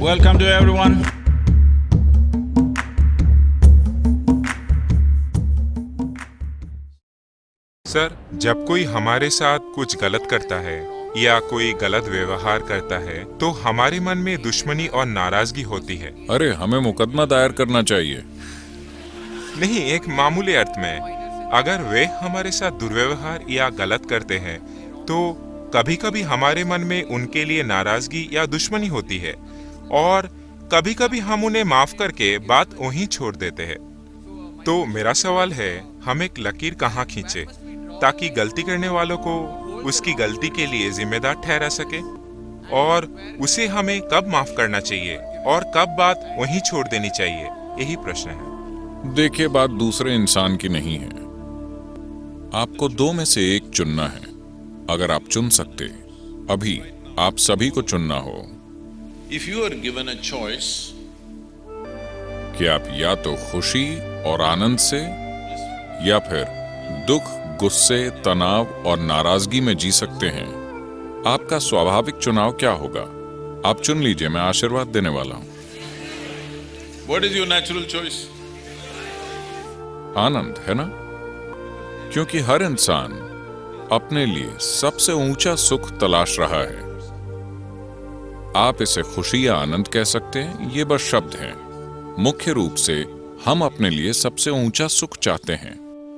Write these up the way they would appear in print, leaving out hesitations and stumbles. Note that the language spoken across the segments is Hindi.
Welcome to everyone. सर, जब कोई हमारे साथ कुछ गलत करता है या कोई गलत व्यवहार करता है तो हमारे मन में दुश्मनी और नाराजगी होती है। अरे हमें मुकदमा दायर करना चाहिए। नहीं, एक मामूली अर्थ में अगर वे हमारे साथ दुर्व्यवहार या गलत करते हैं तो कभी कभी हमारे मन में उनके लिए नाराजगी या दुश्मनी होती है और कभी कभी हम उन्हें माफ करके बात वहीं छोड़ देते हैं। तो मेरा सवाल है, हम एक लकीर कहाँ खींचे ताकि गलती करने वालों को उसकी गलती के लिए जिम्मेदार ठहरा सके, और उसे हमें कब माफ करना चाहिए और कब बात वहीं छोड़ देनी चाहिए, यही प्रश्न है। देखिए, बात दूसरे इंसान की नहीं है। आपको दो में से एक चुनना है। अगर आप चुन सकते, अभी आप सभी को चुनना हो If you are given a choice, कि आप या तो खुशी और आनंद से या फिर दुख, गुस्से, तनाव और नाराजगी में जी सकते हैं, आपका स्वाभाविक चुनाव क्या होगा? आप चुन लीजिए, मैं आशीर्वाद देने वाला हूं। what is your natural choice? आनंद, है ना? क्योंकि हर इंसान अपने लिए सबसे ऊंचा सुख तलाश रहा है। आप इसे खुशी या आनंद कह सकते हैं, ये बस शब्द हैं। मुख्य रूप से हम अपने लिए सबसे ऊंचा सुख चाहते हैं।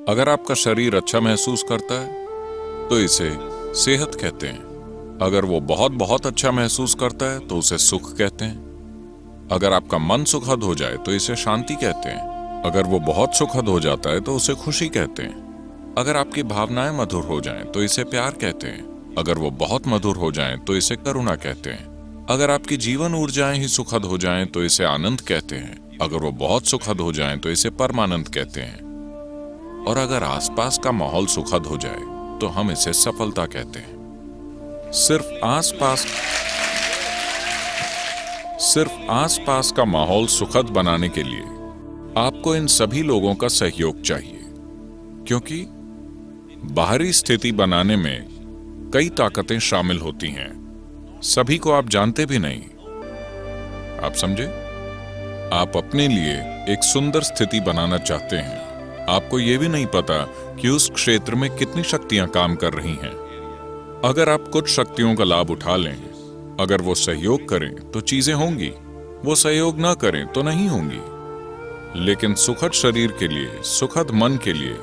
अगर आपका शरीर अच्छा महसूस करता है तो इसे सेहत कहते हैं। अगर वो बहुत बहुत अच्छा महसूस करता है तो उसे सुख कहते हैं। अगर आपका मन सुखद हो जाए तो इसे शांति कहते हैं। अगर वो बहुत सुखद हो जाता है तो उसे खुशी कहते हैं। अगर आपकी भावनाएं मधुर हो जाएं तो इसे प्यार कहते हैं। अगर वो बहुत मधुर हो जाएं तो इसे करुणा कहते हैं। अगर आपकी जीवन ऊर्जाएं ही सुखद हो जाएं तो इसे आनंद कहते हैं। अगर वो बहुत सुखद हो जाएं तो इसे परमानंद कहते हैं। और अगर आसपास का माहौल सुखद हो जाए तो हम इसे सफलता कहते हैं। सिर्फ आसपास का माहौल सुखद बनाने के लिए आपको इन सभी लोगों का सहयोग चाहिए, क्योंकि बाहरी स्थिति बनाने में कई ताकतें शामिल होती हैं। सभी को आप जानते भी नहीं। आप समझे? आप अपने लिए एक सुंदर स्थिति बनाना चाहते हैं। आपको यह भी नहीं पता कि उस क्षेत्र में कितनी शक्तियां काम कर रही हैं। अगर आप कुछ शक्तियों का लाभ उठा लें, अगर वो सहयोग करें तो चीजें होंगी, वो सहयोग ना करें तो नहीं होंगी। लेकिन सुखद शरीर के लिए, सुखद मन के लिए,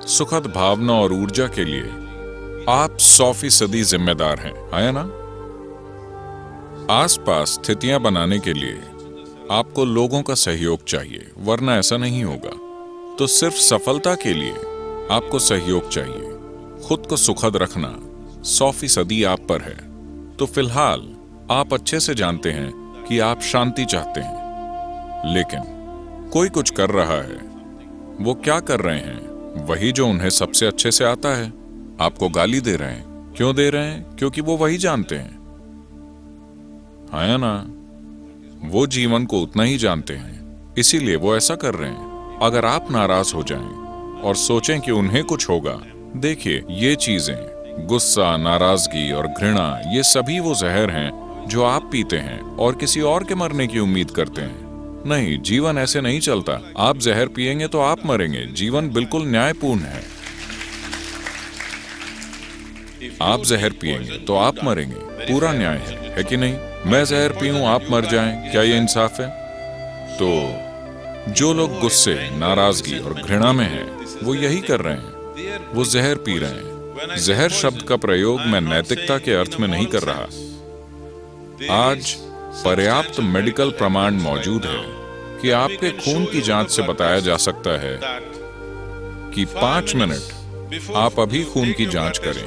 सुखद भावना और ऊर्जा के लिए आप 100% जिम्मेदार हैं, है ना? आसपास स्थितियां बनाने के लिए आपको लोगों का सहयोग चाहिए, वरना ऐसा नहीं होगा। तो सिर्फ सफलता के लिए आपको सहयोग चाहिए। खुद को सुखद रखना 100% आप पर है। तो फिलहाल आप अच्छे से जानते हैं कि आप शांति चाहते हैं, लेकिन कोई कुछ कर रहा है। वो क्या कर रहे हैं? वही जो उन्हें सबसे अच्छे से आता है। आपको गाली दे रहे हैं। क्यों दे रहे हैं? क्योंकि वो वही जानते हैं, है ना? वो जीवन को उतना ही जानते हैं, इसीलिए वो ऐसा कर रहे हैं। अगर आप नाराज हो जाएं और सोचें कि उन्हें कुछ होगा, देखिए, ये चीजें, गुस्सा, नाराजगी और घृणा, ये सभी वो जहर हैं जो आप पीते हैं और किसी और के मरने की उम्मीद करते हैं। नहीं, जीवन ऐसे नहीं चलता। आप जहर पिएंगे तो आप मरेंगे। जीवन बिल्कुल न्यायपूर्ण है। आप जहर पिएंगे तो आप मरेंगे। पूरा न्याय है कि नहीं? मैं जहर पीऊं, आप मर जाएं, क्या ये इंसाफ है? तो जो लोग गुस्से, नाराजगी और घृणा में हैं, वो यही कर रहे हैं। वो जहर पी रहे हैं। जहर शब्द का प्रयोग मैं नैतिकता के अर्थ में नहीं कर रहा। आज पर्याप्त मेडिकल प्रमाण मौजूद है कि आपके खून की जांच से बताया जा सकता है कि 5 मिनट आप अभी खून की जांच करें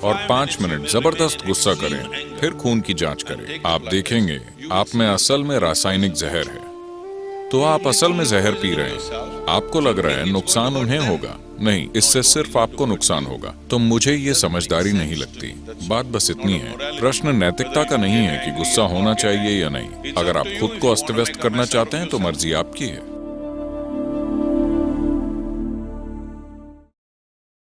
और 5 मिनट जबरदस्त गुस्सा करें, फिर खून की जांच करें। आप देखेंगे आप में असल में रासायनिक जहर है। तो आप असल में जहर पी रहे हैं। आपको लग रहा है नुकसान उन्हें होगा। नहीं, इससे सिर्फ आपको नुकसान होगा। तो मुझे ये समझदारी नहीं लगती। बात बस इतनी है। प्रश्न नैतिकता का नहीं है कि गुस्सा होना चाहिए या नहीं। अगर आप खुद को अस्त व्यस्त करना चाहते हैं तो मर्जी आपकी है।